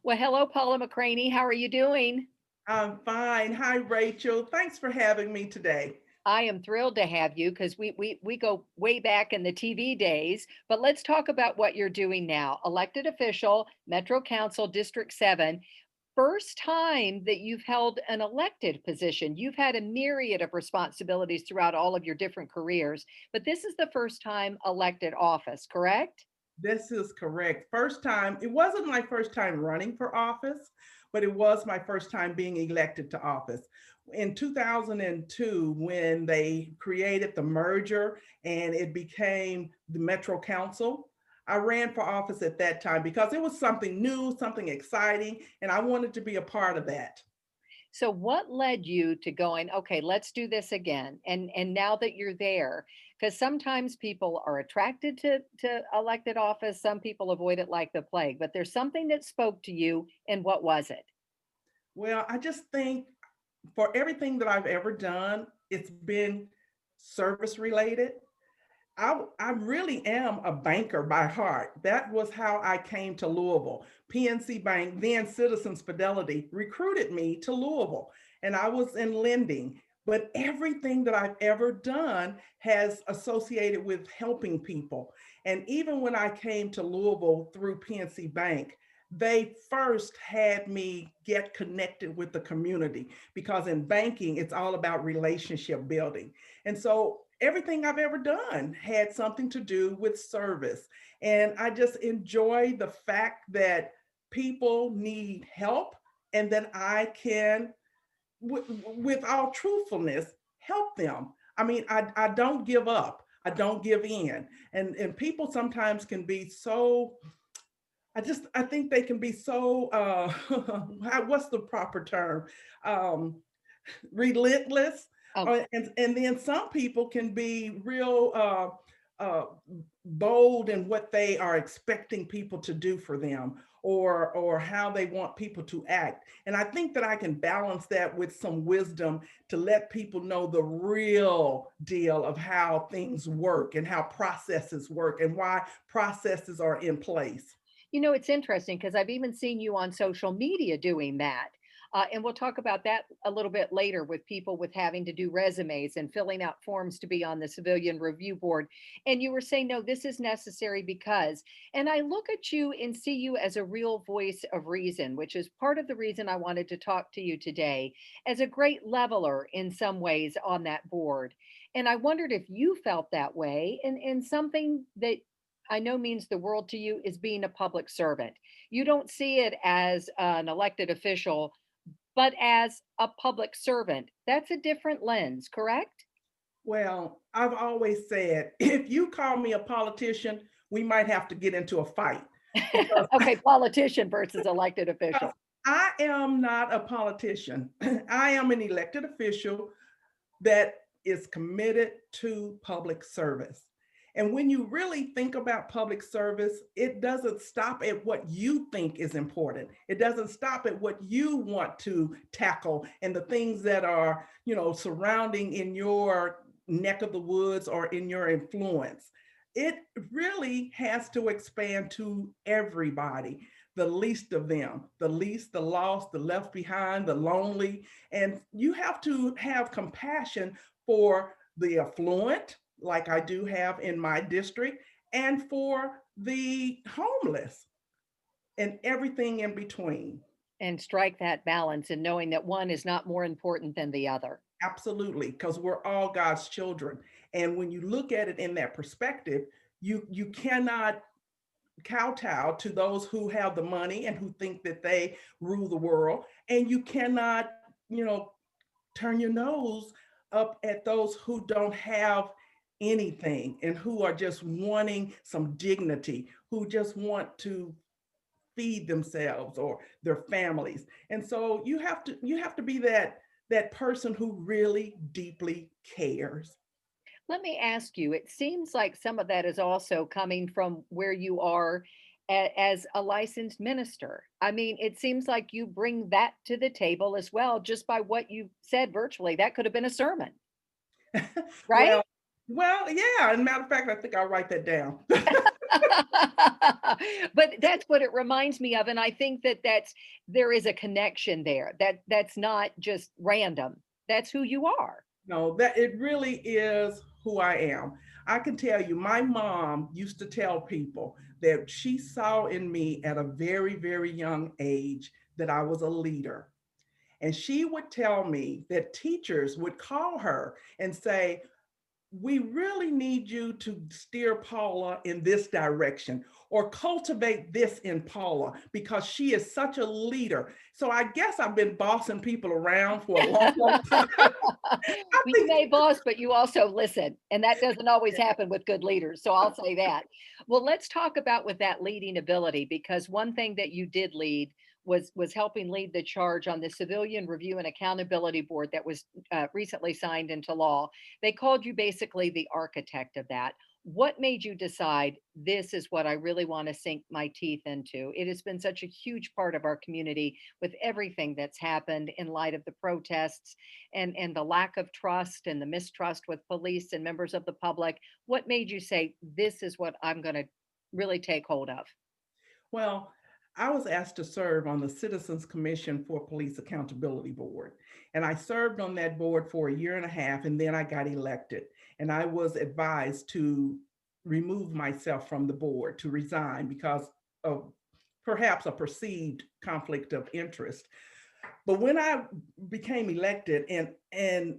Well, hello, Paula McCraney. How are you doing? I'm fine. Hi, Rachel. Thanks for having me today. I am thrilled to have you because we go way back in the TV days. But let's talk about what you're doing now. Elected official, Metro Council, District 7. First time that you've held an elected position. You've had a myriad of responsibilities throughout all of your different careers, but this is the first time elected office, correct? This is correct. First time, it wasn't my first time running for office, but it was my first time being elected to office. In 2002, when they created the merger and it became the Metro Council, I ran for office at that time because it was something new, something exciting, and I wanted to be a part of that. So what led you to going, okay, let's do this again? And now that you're there, because sometimes people are attracted to elected office, some people avoid it like the plague, but there's something that spoke to you, and what was it? Well, I just think for everything that I've ever done, it's been service related. I really am a banker by heart. That was how I came to Louisville. PNC Bank, then Citizens Fidelity, recruited me to Louisville, and I was in lending. But everything that I've ever done has associated with helping people. And even when I came to Louisville through PNC Bank, they first had me get connected with the community because in banking, it's all about relationship building. And so everything I've ever done had something to do with service. And I just enjoy the fact that people need help and that I can, with all truthfulness, help them. I mean, I don't give up. I don't give in. And people sometimes can be so, I think they can be so, what's the proper term? Um, Relentless. Oh, And then some people can be real bold in what they are expecting people to do for them or how they want people to act. And I think that I can balance that with some wisdom to let people know the real deal of how things work and how processes work and why processes are in place. it's interesting because I've even seen you on social media doing that. And we'll talk about that a little bit later with people with having to do resumes and filling out forms to be on the civilian review board. And you were saying, no, this is necessary because, and I look at you and see you as a real voice of reason, which is part of the reason I wanted to talk to you today, as a great leveler in some ways on that board. And I wondered if you felt that way and something that I know means the world to you is being a public servant. You don't see it as an elected official, but as a public servant. That's a different lens, correct? Well, I've always said if you call me a politician, we might have to get into a fight because Okay, politician versus elected official. I am not a politician. I am an elected official that is committed to public service. And when you really think about public service, it doesn't stop at what you think is important. It doesn't stop at what you want to tackle and the things that are, surrounding in your neck of the woods or in your influence. It really has to expand to everybody, the least of them, the least, the lost, the left behind, the lonely. And you have to have compassion for the affluent, like I do have in my district, and for the homeless and everything in between. And strike that balance and knowing that one is not more important than the other. Absolutely, because we're all God's children. And when you look at it in that perspective, you cannot kowtow to those who have the money and who think that they rule the world. And you cannot, turn your nose up at those who don't have anything and who are just wanting some dignity, who just want to feed themselves or their families. And so you have to be that person who really deeply cares. Let me ask you, it seems like some of that is also coming from where you are as a licensed minister. I mean, it seems like you bring that to the table as well, just by what you said virtually. That could have been a sermon, right? well, well, yeah. And matter of fact, I think I'll write that down. But that's what it reminds me of, and I think that there is a connection there. That's not just random. That's who you are. No, that it really is who I am. I can tell you, my mom used to tell people that she saw in me at a very, very young age that I was a leader. And she would tell me that teachers would call her and say, we really need you to steer Paula in this direction or cultivate this in Paula because she is such a leader. So I guess I've been bossing people around for a long, long time. I You think may boss, but you also listen, and that doesn't always happen with good leaders. So I'll say that. Well, let's talk about with that leading ability, because one thing that you did lead was helping lead the charge on the Civilian Review and Accountability Board that was recently signed into law. They called you basically the architect of that. What made you decide this is what I really want to sink my teeth into? It has been such a huge part of our community with everything that's happened in light of the protests and the lack of trust and the mistrust with police and members of the public. What made you say this is what I'm going to really take hold of? Well, I was asked to serve on the Citizens Commission for Police Accountability Board. And I served on that board for a year and a half, and then I got elected. And I was advised to remove myself from the board, to resign because of perhaps a perceived conflict of interest. But when I became elected and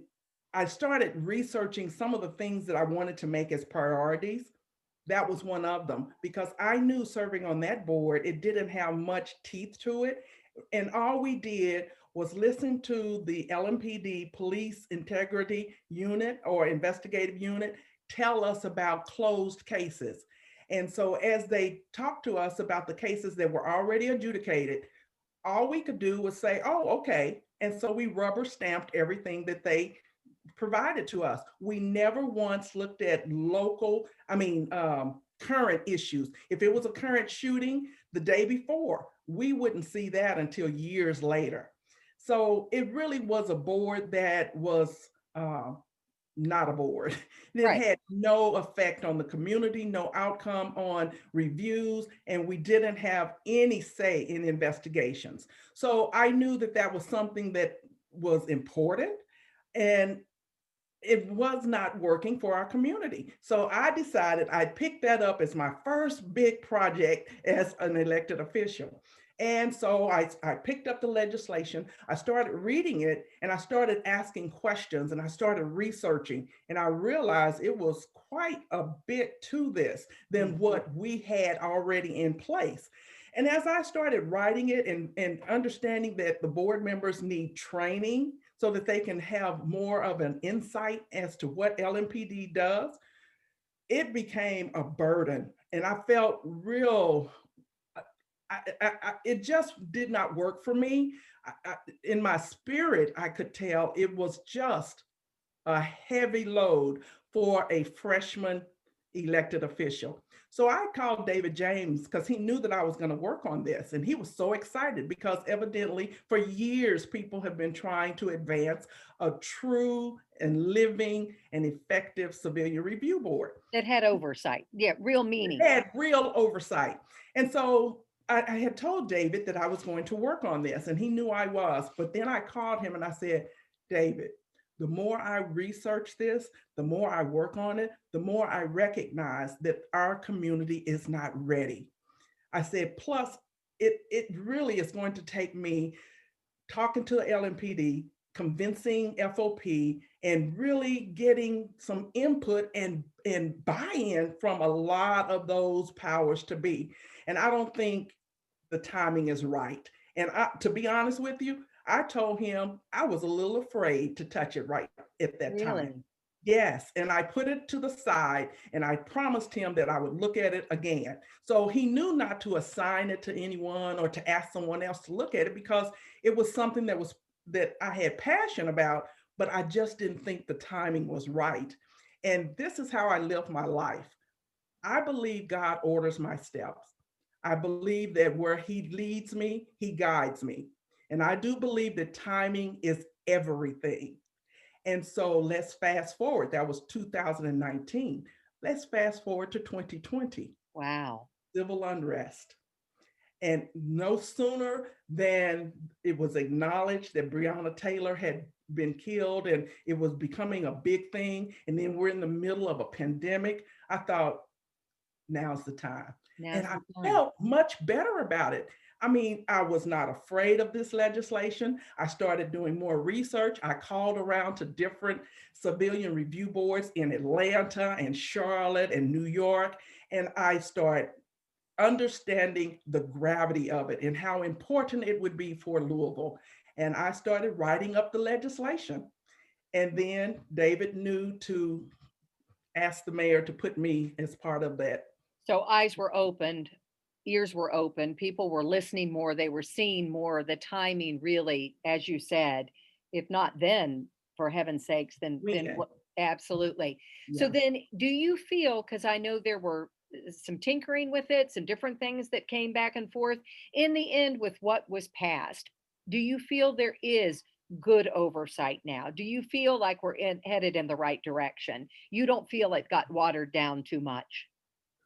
I started researching some of the things that I wanted to make as priorities, that was one of them because I knew serving on that board, it didn't have much teeth to it. And all we did was listen to the LMPD Police Integrity Unit or Investigative Unit tell us about closed cases. And so as they talked to us about the cases that were already adjudicated, all we could do was say, oh, okay. And so we rubber stamped everything that they provided to us. We never once looked at current issues. If it was a current shooting the day before, we wouldn't see that until years later. So it really was a board that was not a board. It Right. had no effect on the community, no outcome on reviews, and we didn't have any say in investigations. So I knew that that was something that was important. And it was not working for our community. So I decided I'd pick that up as my first big project as an elected official. And so I picked up the legislation, I started reading it, and I started asking questions and I started researching. And I realized it was quite a bit to this than Mhm. what we had already in place. And as I started writing it and understanding that the board members need training so that they can have more of an insight as to what LMPD does, it became a burden. And I felt real, it just did not work for me. In my spirit, I could tell it was just a heavy load for a freshman elected official. So I called David James because he knew that I was going to work on this. And he was so excited because evidently for years, people have been trying to advance a true and living and effective civilian review board. That had oversight. Yeah, real meaning. Had real oversight. And so I had told David that I was going to work on this, and he knew I was. But then I called him and I said, David, the more I research this, the more I work on it, the more I recognize that our community is not ready. I said, plus, it really is going to take me talking to the LMPD, convincing FOP, and really getting some input and buy-in from a lot of those powers to be. And I don't think the timing is right. And to be honest with you, I told him I was a little afraid to touch it right at that time. Really? Yes, and I put it to the side and I promised him that I would look at it again. So he knew not to assign it to anyone or to ask someone else to look at it because it was something that I had passion about, but I just didn't think the timing was right. And this is how I live my life. I believe God orders my steps. I believe that where he leads me, he guides me. And I do believe that timing is everything. And so let's fast forward. That was 2019. Let's fast forward to 2020. Wow. civil unrest. And no sooner than it was acknowledged that Breonna Taylor had been killed and it was becoming a big thing, and then we're in the middle of a pandemic, I thought, now's the time. And Now's I the time. felt much better about it. I mean, I was not afraid of this legislation. I started doing more research. I called around to different civilian review boards in Atlanta and Charlotte and New York, and I started understanding the gravity of it and how important it would be for Louisville. And I started writing up the legislation. And then David knew to ask the mayor to put me as part of that. So eyes were opened, ears were open, people were listening more, they were seeing more. The timing really, as you said, if not then, for heaven's sakes, then When? what? Absolutely. So Yeah. then, do you feel? Because I know there were some tinkering with it, some different things that came back and forth. In the end, with what was passed, do you feel there is good oversight now? Do you feel like headed in the right direction? You don't feel it got watered down too much?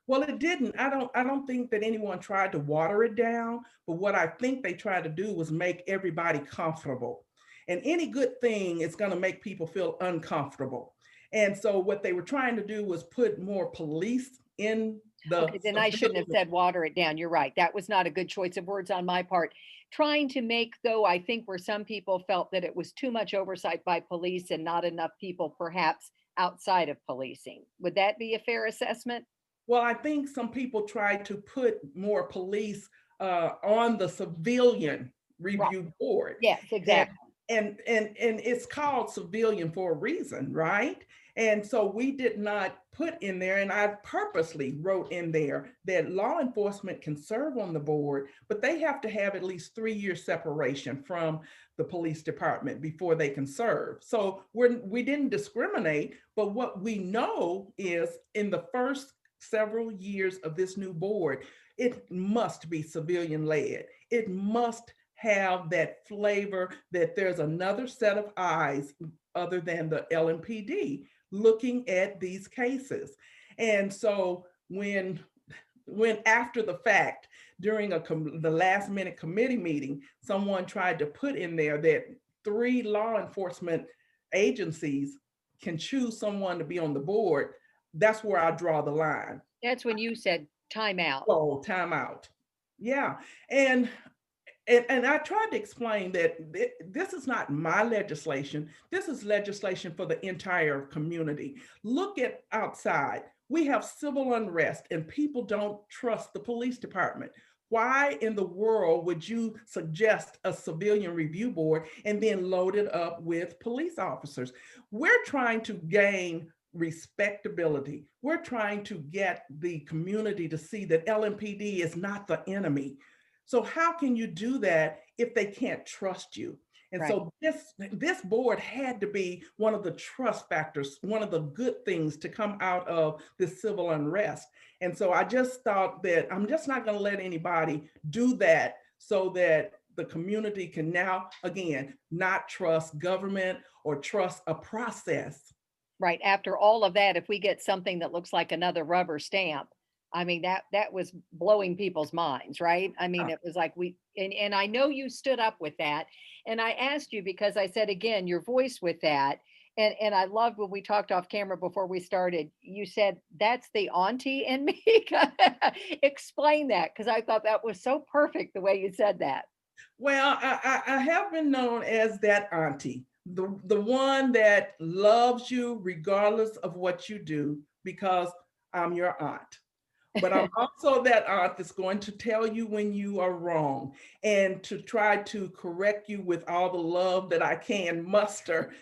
Well, it didn't. I don't think that anyone tried to water it down, but what I think they tried to do was make everybody comfortable. And any good thing is going to make people feel uncomfortable. And so what they were trying to do was put more police in the Okay, then I shouldn't have civilian. said water it down. You're right. That was not a good choice of words on my part. Trying to make, though, I think where some people felt that it was too much oversight by police and not enough people perhaps outside of policing. Would that be a fair assessment? Well, I think some people tried to put more police on the civilian Right. review board, Yes, and exactly. and it's called civilian for a reason, right? And so we did not put in there, and I purposely wrote in there that law enforcement can serve on the board, but they have to have at least 3 year separation from the police department before they can serve. So we didn't discriminate, but what we know is in the first several years of this new board, it must be civilian led. It must have that flavor that there's another set of eyes other than the LMPD looking at these cases. And so when after the fact, during the last minute committee meeting, someone tried to put in there that 3 law enforcement agencies can choose someone to be on the board, that's where I draw the line. That's when you said time out. Oh, time out. Yeah. And and I tried to explain that this is not my legislation. This is legislation for the entire community. Look at outside. We have civil unrest and people don't trust the police department. Why in the world would you suggest a civilian review board and then load it up with police officers? We're trying to gain respectability. We're trying to get the community to see that LMPD is not the enemy. So how can you do that if they can't trust you? And Right. so this board had to be one of the trust factors, one of the good things to come out of this civil unrest. And so I just thought that I'm just not going to let anybody do that so that the community can now again not trust government or trust a process. Right, after all of that, if we get something that looks like another rubber stamp, I mean, that was blowing people's minds, right? I mean, Uh, it was like and I know you stood up with that, and I asked you because I said, again, your voice with that, and I loved when we talked off camera before we started, you said, "That's the auntie in me." Explain that, because I thought that was so perfect the way you said that. Well, I have been known as that auntie, the one that loves you regardless of what you do, because I'm your aunt. But I'm also that aunt that's going to tell you when you are wrong and to try to correct you with all the love that I can muster.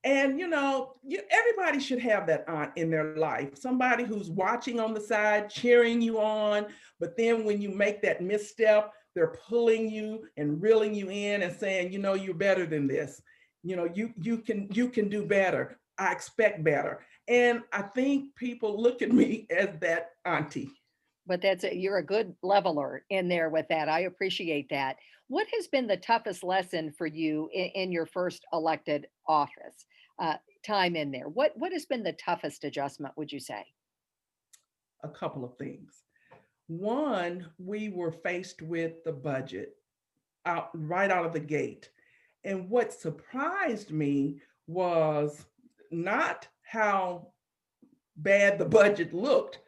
And everybody should have that aunt in their life, somebody who's watching on the side, cheering you on. But then when you make that misstep, they're pulling you and reeling you in and saying, you're better than this. You can do better. I expect better. And I think people look at me as that auntie. But you're a good leveler in there with that. I appreciate that. What has been the toughest lesson for you in your first elected office time in there? What has been the toughest adjustment? Would you say? A couple of things. One, we were faced with the budget right out of the gate. And what surprised me was not how bad the budget looked,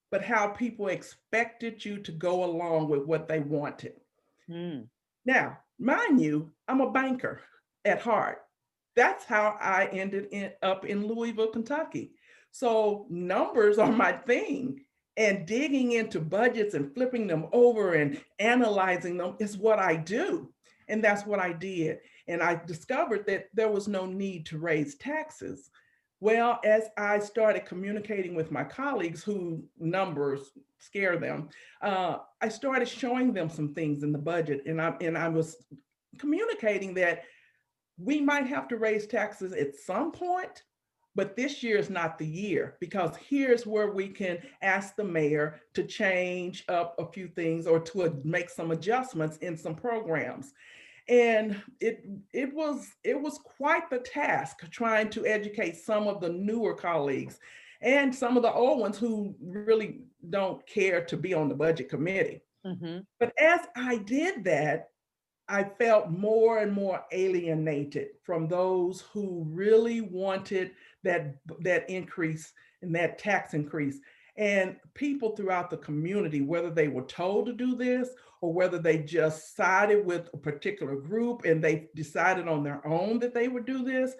but how people expected you to go along with what they wanted. Mm, Now, mind you, I'm a banker at heart. That's how I up in Louisville, Kentucky. So numbers are my thing. And digging into budgets and flipping them over and analyzing them is what I do. And that's what I did. And I discovered that there was no need to raise taxes. Well, as I started communicating with my colleagues who numbers scare them, I started showing them some things in the budget, and I was communicating that we might have to raise taxes at some point, but this year is not the year, because here's where we can ask the mayor to change up a few things or to make some adjustments in some programs. And it was quite the task trying to educate some of the newer colleagues and some of the old ones who really don't care to be on the budget committee. mhm. But as I did that, I felt more and more alienated from those who really wanted that increase and that tax increase. And people throughout the community, whether they were told to do this or whether they just sided with a particular group and they decided on their own that they would do this,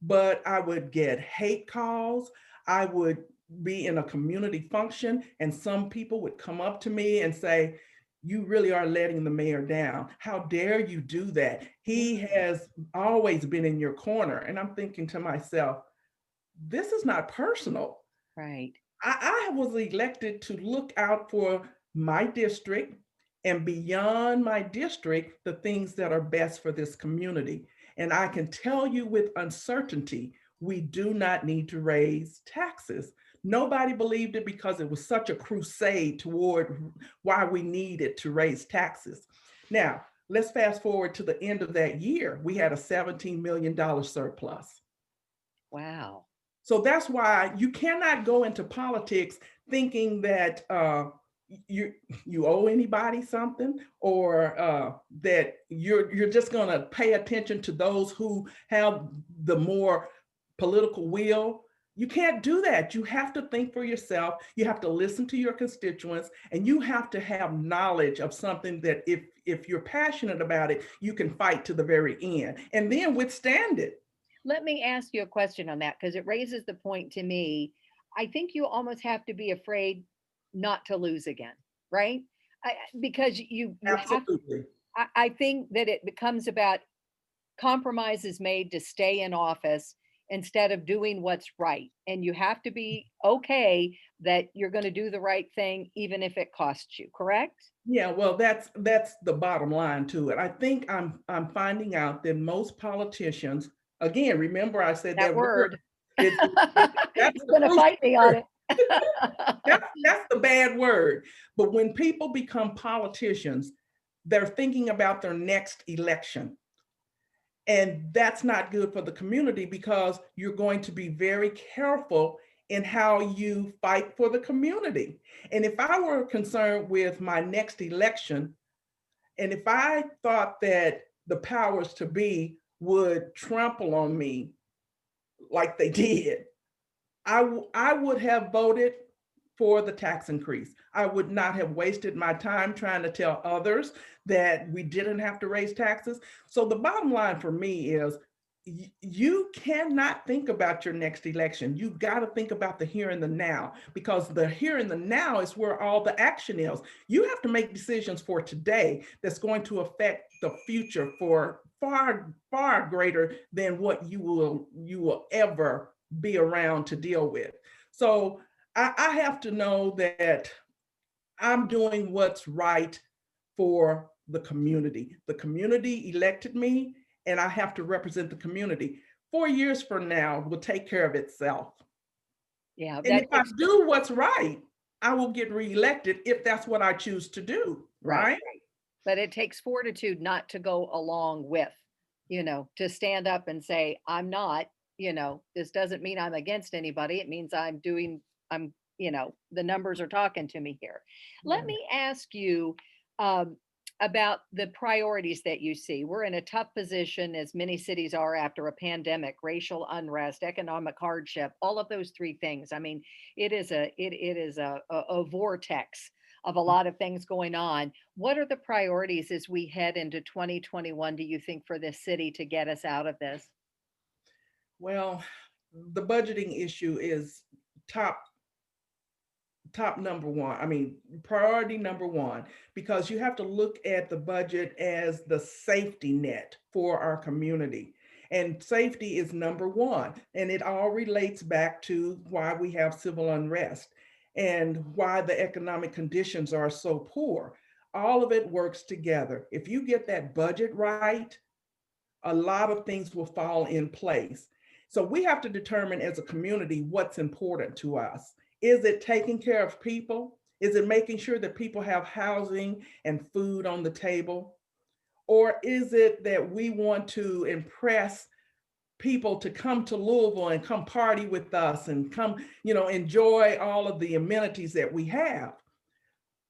but I would get hate calls. I would be in a community function and some people would come up to me and say, you really are letting the mayor down. How dare you do that? He Mm, has always been in your corner. And I'm thinking to myself, this is not personal. right. I was elected to look out for my district and beyond my district, the things that are best for this community. And I can tell you with uncertainty, we do not need to raise taxes. Nobody believed it because it was such a crusade toward why we needed to raise taxes. Now, let's fast forward to the end of that year. We had a $17 million surplus. Wow. So that's why you cannot go into politics thinking that you you owe anybody something or that you're just going to pay attention to those who have the more political will. You can't do that. You have to think for yourself. You have to listen to your constituents, and you have to have knowledge of something that if you're passionate about it, you can fight to the very end and then withstand it. Let me ask you a question on that because it raises the point to me. I think you almost have to be afraid not to lose again, right? Because you have. Absolutely. I think that it becomes about compromises made to stay in office instead of doing what's right, and you have to be okay that you're going to do the right thing even if it costs you. Correct? Yeah, well, that's the bottom line to it. I think I'm finding out that most politicians, again, remember I said That that word, word. that's You're the going to crucial fight me on word. it. That's the bad word. But when people become politicians, they're thinking about their next election. And that's not good for the community because you're going to be very careful in how you fight for the community. And if I were concerned with my next election, and if I thought that the powers to be would trample on me like they did, I would have voted for the tax increase. I would not have wasted my time trying to tell others that we didn't have to raise taxes. So the bottom line for me is you cannot think about your next election. You got to think about the here and the now, because the here and the now is where all the action is. You have to make decisions for today that's going to affect the future for far greater than what you will ever be around to deal with. So I have to know that I'm doing what's right for the community. The community elected me, and I have to represent the community. 4 years from now will take care of itself. Yeah, And that if I takes do what's right, I will get reelected if that's what I choose to do, right. right? But it takes fortitude not to go along with, to stand up and say, I'm not, this doesn't mean I'm against anybody. It means I'm the numbers are talking to me here. Let Right. me ask you um, about the priorities that you see. We're in a tough position, as many cities are after a pandemic, racial unrest, economic hardship, all of those three things. I mean, it is a vortex of a lot of things going on. What are the priorities as we head into 2021, do you think, for this city to get us out of this? Well, the budgeting issue is top top number one. I mean, priority number one, because you have to look at the budget as the safety net for our community. And safety is number one. And it all relates back to why we have civil unrest and why the economic conditions are so poor. All of it works together. If you get that budget right, a lot of things will fall in place. So we have to determine as a community what's important to us. Is it taking care of people? Is it making sure that people have housing and food on the table? Or is it that we want to impress people to come to Louisville and come party with us and come, enjoy all of the amenities that we have?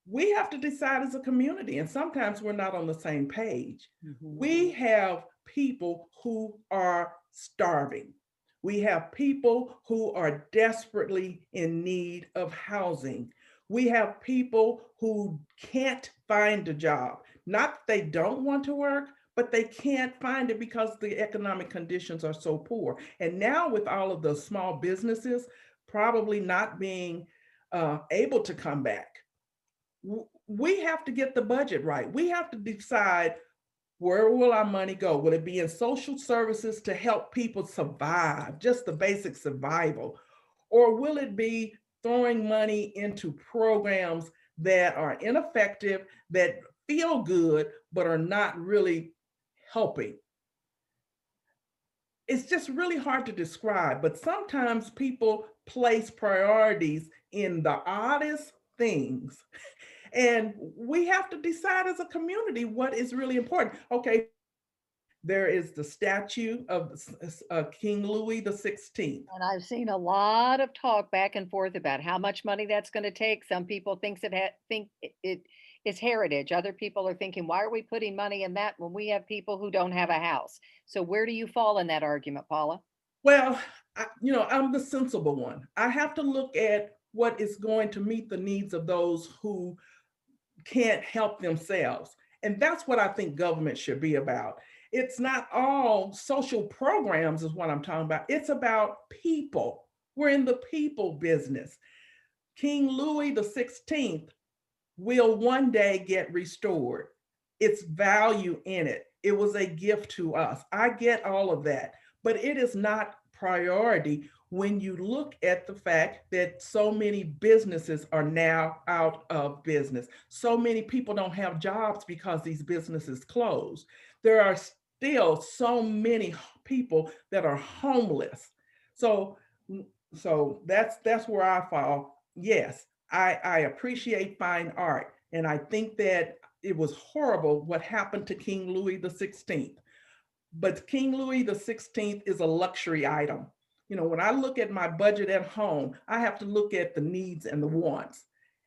We have to decide as a community, and sometimes we're not on the same page. Mhm. We have people who are starving. We have people who are desperately in need of housing. We have people who can't find a job. Not that they don't want to work, but they can't find it because the economic conditions are so poor. And now, with all of the small businesses probably not being able to come back, we have to get the budget right. We have to decide, where will our money go? Will it be in social services to help people survive, just the basic survival? Or will it be throwing money into programs that are ineffective, that feel good, but are not really helping? It's just really hard to describe, but sometimes people place priorities in the oddest things. And we have to decide as a community what is really important. Okay, there is the statue of King Louis the 16th. And I've seen a lot of talk back and forth about how much money that's going to take. Some people think it is heritage. Other people are thinking, why are we putting money in that when we have people who don't have a house? So where do you fall in that argument, Paula? Well, I'm the sensible one. I have to look at what is going to meet the needs of those who can't help themselves. And that's what I think government should be about. It's not all social programs, is what I'm talking about. It's about people. We're in the people business. King Louis the 16th will one day get restored. It's value in it. It was a gift to us. I get all of that, but it is not priority when you look at the fact that so many businesses are now out of business. So many people don't have jobs because these businesses closed. There are still so many people that are homeless. So that's where I fall. Yes, I appreciate fine art. And I think that it was horrible what happened to King Louis the 16th. But King Louis the 16th is a luxury item. When I look at my budget at home, I have to look at the needs and the wants.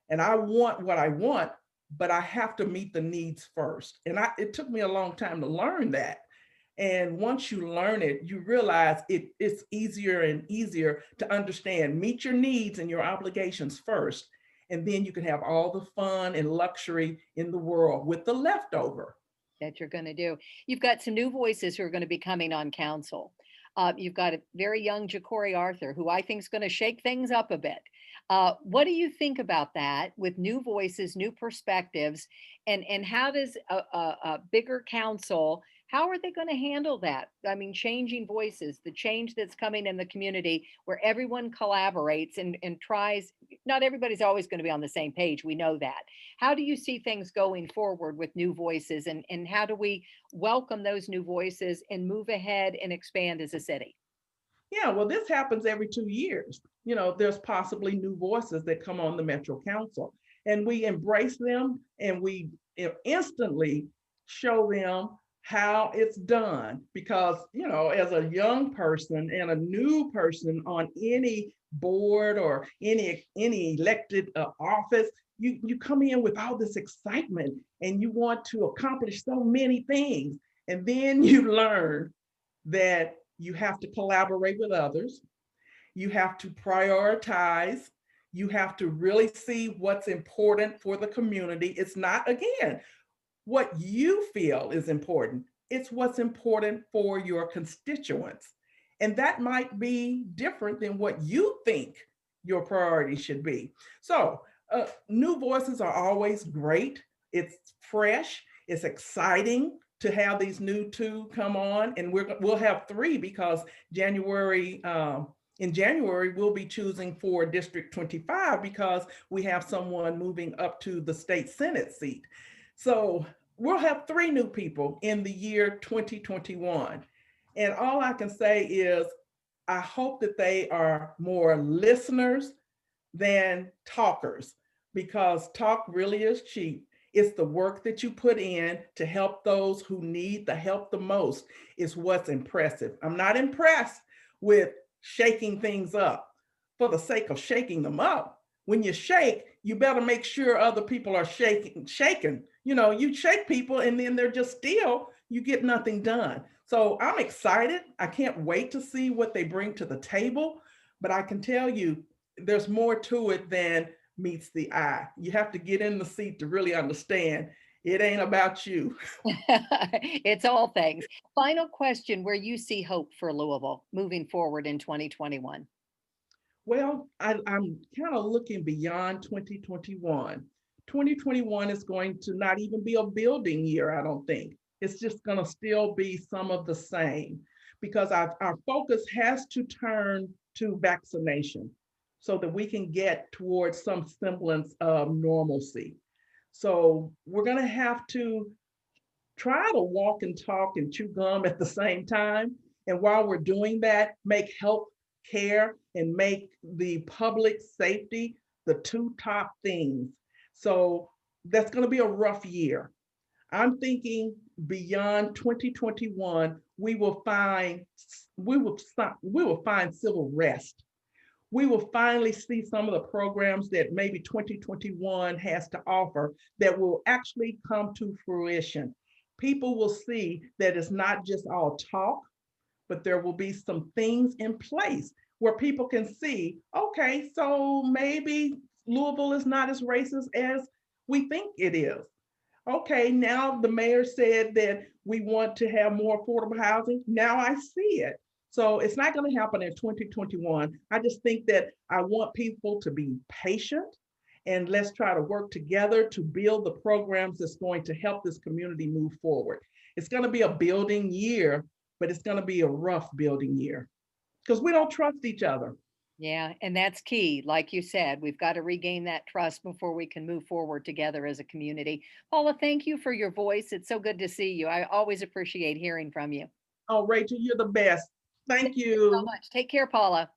And I want what I want, but I have to meet the needs first. And it took me a long time to learn that. And once you learn it, you realize it's easier and easier to understand. Meet your needs and your obligations first. And then you can have all the fun and luxury in the world with the leftover. That you're going to do. You've got some new voices who are going to be coming on council. You've got a very young Ja'Cory Arthur, who I think is going to shake things up a bit. What do you think about that, with new voices, new perspectives, and how does a bigger council? How are they going to handle that? I mean, changing voices, the change that's coming in the community, where everyone collaborates and tries. Not everybody's always going to be on the same page. We know that. How do you see things going forward with new voices, and how do we welcome those new voices and move ahead and expand as a city? Yeah, well, this happens every 2 years. There's possibly new voices that come on the Metro Council, and we embrace them and we instantly show them how it's done, because as a young person and a new person on any board or any elected office, you come in with all this excitement and you want to accomplish so many things, and then you learn that you have to collaborate with others, you have to prioritize, you have to really see what's important for the community. It's not, again, what you feel is important. It's what's important for your constituents. And that might be different than what you think your priority should be. So, new voices are always great. It's fresh, it's exciting to have these new two come on, and we'll have three because January. In January, we'll be choosing for District 25 because we have someone moving up to the state Senate seat. So we'll have three new people in the year 2021. And all I can say is, I hope that they are more listeners than talkers, because talk really is cheap. It's the work that you put in to help those who need the help the most is what's impressive. I'm not impressed with shaking things up for the sake of shaking them up. When you shake, you better make sure other people are shaken. You shake people and then they're just still, you get nothing done. So I'm excited. I can't wait to see what they bring to the table. But I can tell you, there's more to it than meets the eye. You have to get in the seat to really understand it ain't about you. It's all things. Final question, where you see hope for Louisville moving forward in 2021. Well, I'm kind of looking beyond 2021. 2021 is going to not even be a building year, I don't think. It's just going to still be some of the same, because our focus has to turn to vaccination so that we can get towards some semblance of normalcy. So we're going to have to try to walk and talk and chew gum at the same time. And while we're doing that, make health care and make the public safety the two top things. So that's going to be a rough year. I'm thinking beyond 2021, we will find civil rest. We will finally see some of the programs that maybe 2021 has to offer that will actually come to fruition. People will see that it's not just all talk, but there will be some things in place where people can see, okay, so maybe Louisville is not as racist as we think it is. Okay, now the mayor said that we want to have more affordable housing. Now I see it. So it's not going to happen in 2021. I just think that I want people to be patient, and let's try to work together to build the programs that's going to help this community move forward. It's going to be a building year, but it's going to be a rough building year because we don't trust each other. Yeah, and that's key. Like you said, we've got to regain that trust before we can move forward together as a community. Paula, thank you for your voice. It's so good to see you. I always appreciate hearing from you. Oh, Rachel, you're the best. Thank Thank you so you. much. Take care, Paula.